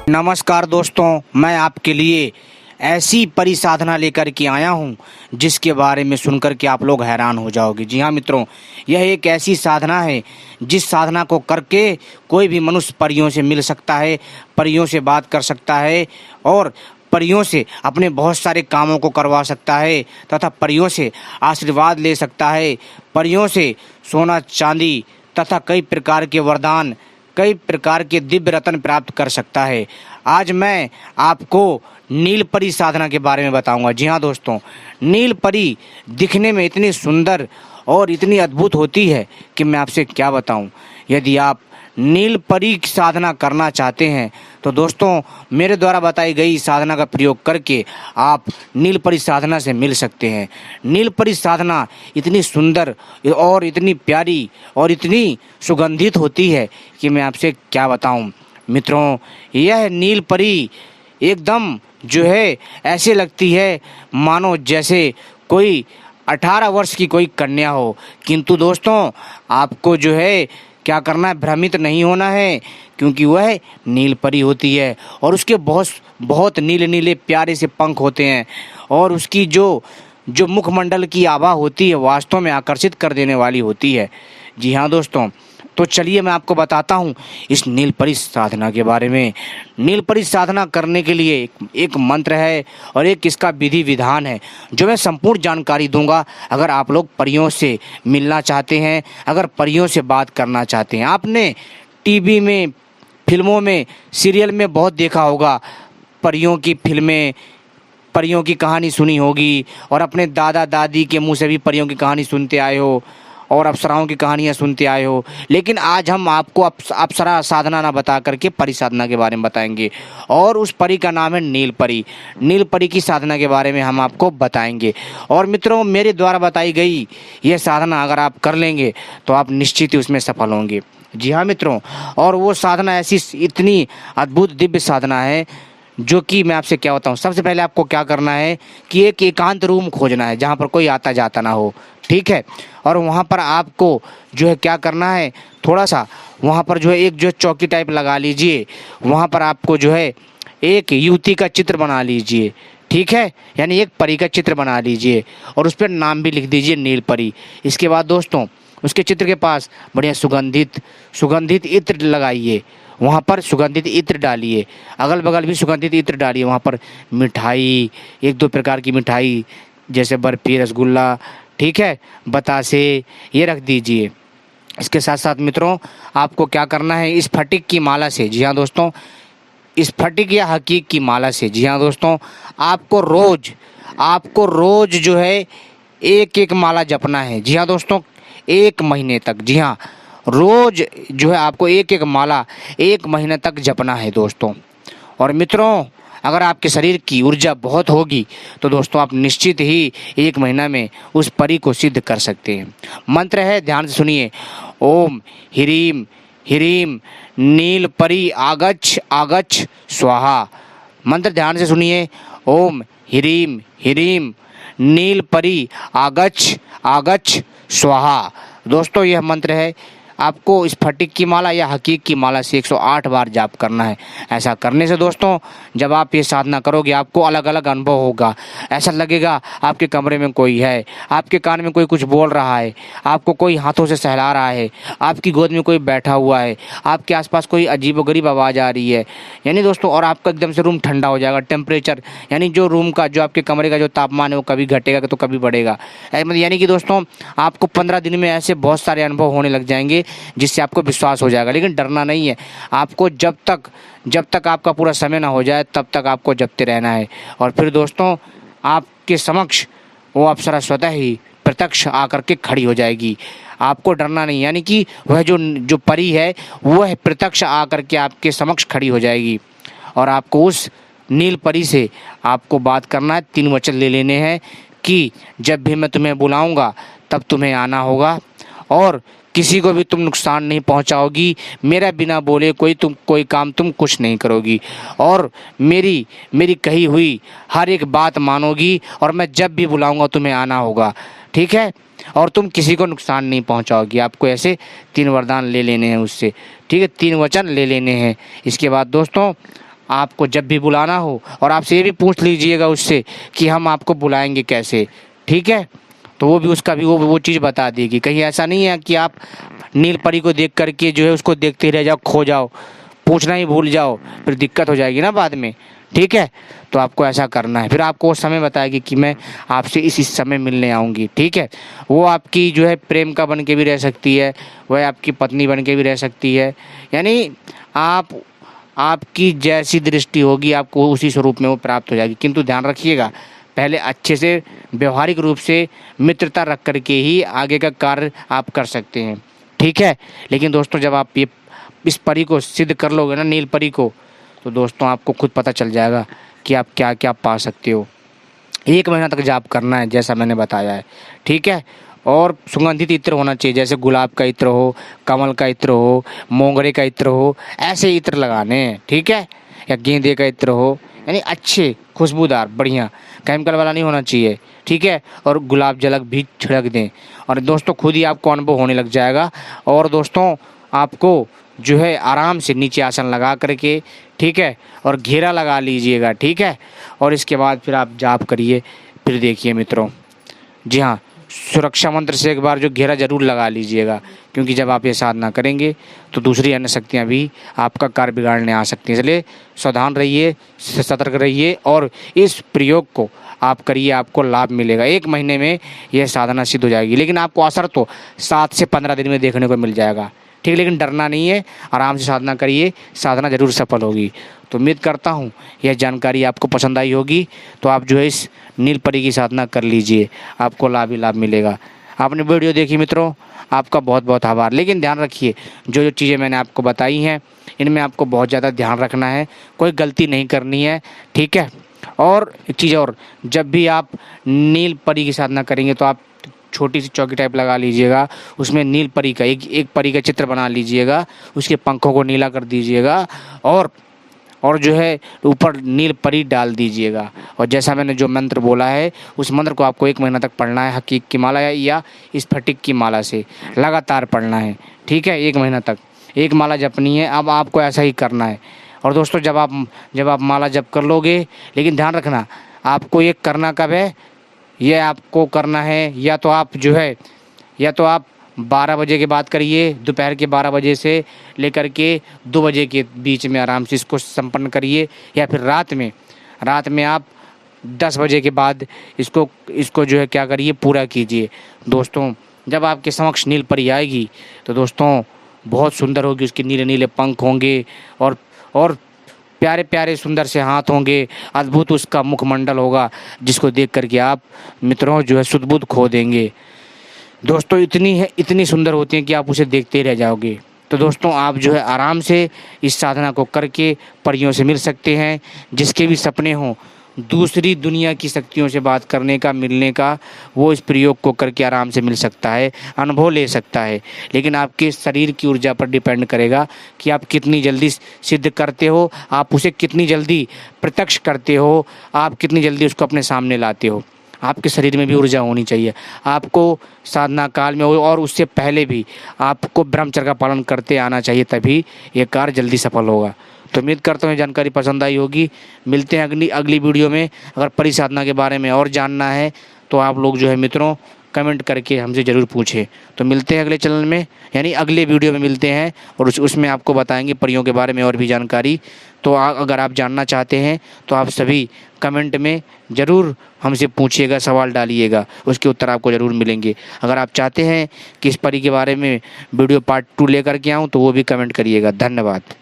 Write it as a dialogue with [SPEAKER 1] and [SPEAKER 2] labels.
[SPEAKER 1] नमस्कार दोस्तों, मैं आपके लिए ऐसी परी साधना लेकर के आया हूं जिसके बारे में सुनकर के आप लोग हैरान हो जाओगे। जी हाँ मित्रों, यह एक ऐसी साधना है जिस साधना को करके कोई भी मनुष्य परियों से मिल सकता है, परियों से बात कर सकता है और परियों से अपने बहुत सारे कामों को करवा सकता है तथा परियों से आशीर्वाद ले सकता है, परियों से सोना चांदी तथा कई प्रकार के वरदान, कई प्रकार के दिव्य रत्न प्राप्त कर सकता है। आज मैं आपको नील परी साधना के बारे में बताऊंगा। जी हाँ दोस्तों, नील परी दिखने में इतनी सुंदर और इतनी अद्भुत होती है कि मैं आपसे क्या बताऊं। यदि आप नील परी की साधना करना चाहते हैं तो दोस्तों मेरे द्वारा बताई गई साधना का प्रयोग करके आप नील परी साधना से मिल सकते हैं। नील परी साधना इतनी सुंदर और इतनी प्यारी और इतनी सुगंधित होती है कि मैं आपसे क्या बताऊं। मित्रों, यह नील परी एकदम जो है ऐसे लगती है मानो जैसे कोई 18 वर्ष की कोई कन्या हो। किंतु दोस्तों आपको जो है क्या करना है, भ्रमित नहीं होना है, क्योंकि वह नील परी होती है और उसके बहुत बहुत नीले नीले प्यारे से पंख होते हैं और उसकी जो मुखमंडल की आभा होती है वास्तव में आकर्षित कर देने वाली होती है। जी हाँ दोस्तों, तो चलिए मैं आपको बताता हूँ इस नील परी साधना के बारे में। नील परी साधना करने के लिए एक मंत्र है और एक इसका विधि विधान है जो मैं संपूर्ण जानकारी दूंगा। अगर आप लोग परियों से मिलना चाहते हैं, अगर परियों से बात करना चाहते हैं, आपने टीवी में, फिल्मों में, सीरियल में बहुत देखा होगा, परियों की फिल्में, परियों की कहानी सुनी होगी और अपने दादा दादी के मुंह से भी परियों की कहानी सुनते आए हो और अप्सराओं की कहानियाँ सुनते आए हो। लेकिन आज हम आपको अप्सरा साधना ना बता करके परी साधना के बारे में बताएंगे और उस परी का नाम है नील परी। नील परी की साधना के बारे में हम आपको बताएंगे। और मित्रों, मेरे द्वारा बताई गई यह साधना अगर आप कर लेंगे तो आप निश्चित ही उसमें सफल होंगे। जी हाँ मित्रों, और वो साधना ऐसी इतनी अद्भुत दिव्य साधना है जो कि मैं आपसे क्या बताऊँ। सबसे पहले आपको क्या करना है कि एक एकांत रूम खोजना है जहाँ पर कोई आता जाता ना हो, ठीक है। और वहाँ पर आपको जो है क्या करना है, थोड़ा सा वहाँ पर जो है एक जो चौकी टाइप लगा लीजिए। वहाँ पर आपको जो है एक युवती का चित्र बना लीजिए, ठीक है, यानी एक परी का चित्र बना लीजिए और उस पर नाम भी लिख दीजिए नील परी। इसके बाद दोस्तों उसके चित्र के पास बढ़िया सुगंधित इत्र लगाइए, वहाँ पर सुगंधित इत्र डालिए, अगल बगल भी सुगंधित इत्र डालिए। वहाँ पर मिठाई, एक दो प्रकार की मिठाई जैसे बर्फी, रसगुल्ला, ठीक है, बतासे, ये रख दीजिए। इसके साथ साथ मित्रों आपको क्या करना है, इस फटिक की माला से, जी हाँ दोस्तों, इस फटिक या हकीक की माला से, जी हाँ दोस्तों, आपको रोज जो है एक एक माला जपना है। जी हाँ दोस्तों, 1 महीने तक। जी हाँ, रोज जो है आपको एक एक माला 1 महीने तक जपना है दोस्तों। और मित्रों, अगर आपके शरीर की ऊर्जा बहुत होगी तो दोस्तों आप निश्चित ही 1 महीना में उस परी को सिद्ध कर सकते हैं। मंत्र है, ध्यान से सुनिए, ओम ह्रीम ह्रीम नील परी आगच्छ आगच्छ स्वाहा। मंत्र ध्यान से सुनिए, ओम ह्रीम ह्रीम नील परी आगच्छ आगच्छ स्वाहा। दोस्तों यह मंत्र है, आपको इस फटिक की माला या हकीक की माला से 108 बार जाप करना है। ऐसा करने से दोस्तों जब आप ये साधना करोगे आपको अलग अलग अनुभव होगा। ऐसा लगेगा आपके कमरे में कोई है, आपके कान में कोई कुछ बोल रहा है, आपको कोई हाथों से सहला रहा है, आपकी गोद में कोई बैठा हुआ है, आपके आसपास कोई अजीबोगरीब आवाज़ आ रही है, यानी दोस्तों, और आपका एकदम से रूम ठंडा हो जाएगा। टेम्परेचर यानी जो रूम का, जो आपके कमरे का जो तापमान है वो कभी घटेगा तो कभी बढ़ेगा। यानी कि दोस्तों आपको 15 दिन में ऐसे बहुत सारे अनुभव होने लग जाएंगे जिससे आपको विश्वास हो जाएगा। लेकिन डरना नहीं है, आपको जब तक आपका पूरा समय ना हो जाए तब तक आपको जपते रहना है। और फिर दोस्तों आपके समक्ष वो अप्सरा स्वतः ही प्रत्यक्ष आकर के खड़ी हो जाएगी। आपको डरना नहीं, यानी कि वह जो परी है वह प्रत्यक्ष आकर के आपके समक्ष खड़ी हो जाएगी और आपको उस नील परी से आपको बात करना है। 3 वचन ले लेने हैं कि जब भी मैं तुम्हें बुलाऊंगा तब तुम्हें आना होगा और किसी को भी तुम नुकसान नहीं पहुंचाओगी, मेरा बिना बोले कोई काम तुम कुछ नहीं करोगी और मेरी कही हुई हर एक बात मानोगी और मैं जब भी बुलाऊंगा तुम्हें आना होगा, ठीक है, और तुम किसी को नुकसान नहीं पहुंचाओगी। आपको ऐसे 3 वरदान ले लेने हैं उससे, ठीक है, 3 वचन ले लेने हैं। इसके बाद दोस्तों आपको जब भी बुलाना हो, और आपसे ये भी पूछ लीजिएगा उससे कि हम आपको बुलाएंगे कैसे, ठीक है। तो वो भी उसका भी वो चीज़ बता देगी। कहीं ऐसा नहीं है कि आप नील परी को देख करके जो है उसको देखते ही रह जाओ, खो जाओ, पूछना ही भूल जाओ, फिर दिक्कत हो जाएगी ना बाद में, ठीक है। तो आपको ऐसा करना है। फिर आपको वो समय बताएगी कि मैं आपसे इस समय मिलने आऊँगी, ठीक है। वो आपकी जो है प्रेम का बन के भी रह सकती है, वह आपकी पत्नी बन के भी रह सकती है, यानी आपकी जैसी दृष्टि होगी आपको उसी स्वरूप में वो प्राप्त हो जाएगी। किंतु ध्यान रखिएगा, पहले अच्छे से व्यवहारिक रूप से मित्रता रख करके ही आगे का कार्य आप कर सकते हैं, ठीक है। लेकिन दोस्तों जब आप ये इस परी को सिद्ध कर लोगे ना, नील परी को, तो दोस्तों आपको खुद पता चल जाएगा कि आप क्या क्या पा सकते हो। 1 महीना तक जाप करना है जैसा मैंने बताया है, ठीक है। और सुगंधित इत्र होना चाहिए, जैसे गुलाब का इत्र हो, कमल का इत्र हो, मोगरे का इत्र हो, ऐसे इत्र लगाने हैं, ठीक है। या गेंदे का इत्र हो, यानी अच्छे खुशबूदार बढ़िया, केमिकल वाला नहीं होना चाहिए, ठीक है। और गुलाब जलक भी छिड़क दें, और दोस्तों खुद ही आपको अनुभव होने लग जाएगा। और दोस्तों आपको जो है आराम से नीचे आसन लगा करके, ठीक है, और घेरा लगा लीजिएगा, ठीक है। और इसके बाद फिर आप जाप करिए। फिर देखिए मित्रों, जी हाँ, सुरक्षा मंत्र से एक बार जो घेरा जरूर लगा लीजिएगा, क्योंकि जब आप ये साधना करेंगे तो दूसरी अन्य शक्तियाँ भी आपका कार्य बिगाड़ने आ सकती हैं। इसलिए सावधान रहिए, सतर्क रहिए, और इस प्रयोग को आप करिए, आपको लाभ मिलेगा। 1 महीने में यह साधना सिद्ध हो जाएगी, लेकिन आपको असर तो 7 से 15 दिन में देखने को मिल जाएगा, ठीक। लेकिन डरना नहीं है, आराम से साधना करिए, साधना जरूर सफल होगी। तो उम्मीद करता हूँ यह जानकारी आपको पसंद आई होगी। तो आप जो है इस नील परी की साधना कर लीजिए, आपको लाभ ही लाभ मिलेगा। आपने वीडियो देखी मित्रों, आपका बहुत बहुत आभार। लेकिन ध्यान रखिए, जो चीज़ें मैंने आपको बताई हैं इनमें आपको बहुत ज़्यादा ध्यान रखना है, कोई गलती नहीं करनी है, ठीक है। और एक चीज़ और, जब भी आप नील परी की साधना करेंगे तो आप छोटी सी चौकी टाइप लगा लीजिएगा, उसमें नील परी का एक परी का चित्र बना लीजिएगा, उसके पंखों को नीला कर दीजिएगा, और जो है ऊपर नील परी डाल दीजिएगा। और जैसा मैंने जो मंत्र बोला है उस मंत्र को आपको 1 महीना तक पढ़ना है, हकीक की माला या स्फटिक की माला से लगातार पढ़ना है, ठीक है। 1 महीना तक 1 माला जपनी है। अब आपको ऐसा ही करना है। और दोस्तों जब आप माला जप कर लोगे, लेकिन ध्यान रखना, आपको ये करना कब है, ये आपको करना है या तो आप 12 बजे के बाद करिए, दोपहर के 12 बजे से लेकर के 2 बजे के बीच में आराम से इसको संपन्न करिए, या फिर रात में आप 10 बजे के बाद इसको जो है क्या करिए, पूरा कीजिए। दोस्तों जब आपके समक्ष नील परी आएगी तो दोस्तों बहुत सुंदर होगी, उसके नीले नीले पंख होंगे, और प्यारे प्यारे सुंदर से हाथ होंगे, अद्भुत उसका मुखमंडल होगा, जिसको देख करके आप मित्रों जो है सुध बुध खो देंगे। दोस्तों इतनी सुंदर होती हैं कि आप उसे देखते ही रह जाओगे। तो दोस्तों आप जो है आराम से इस साधना को करके परियों से मिल सकते हैं। जिसके भी सपने हों दूसरी दुनिया की शक्तियों से बात करने का, मिलने का, वो इस प्रयोग को करके आराम से मिल सकता है, अनुभव ले सकता है। लेकिन आपके शरीर की ऊर्जा पर डिपेंड करेगा कि आप कितनी जल्दी सिद्ध करते हो, आप उसे कितनी जल्दी प्रत्यक्ष करते हो, आप कितनी जल्दी उसको अपने सामने लाते हो। आपके शरीर में भी ऊर्जा होनी चाहिए। आपको साधना काल में और उससे पहले भी आपको ब्रह्मचर्य का पालन करते आना चाहिए, तभी ये कार्य जल्दी सफल होगा। तो उम्मीद करता हूँ जानकारी पसंद आई होगी। मिलते हैं अगली वीडियो में। अगर परिसाधना के बारे में और जानना है तो आप लोग जो है मित्रों कमेंट करके हमसे ज़रूर पूछें। तो मिलते हैं अगले चैनल में, यानी अगले वीडियो में मिलते हैं, और उसमें आपको बताएंगे परियों के बारे में और भी जानकारी। तो अगर आप जानना चाहते हैं तो आप सभी कमेंट में ज़रूर हमसे पूछिएगा, सवाल डालिएगा, उसके उत्तर आपको ज़रूर मिलेंगे। अगर आप चाहते हैं कि इस परी के बारे में वीडियो पार्ट 2 लेकर के आऊँ तो वो भी कमेंट करिएगा। धन्यवाद।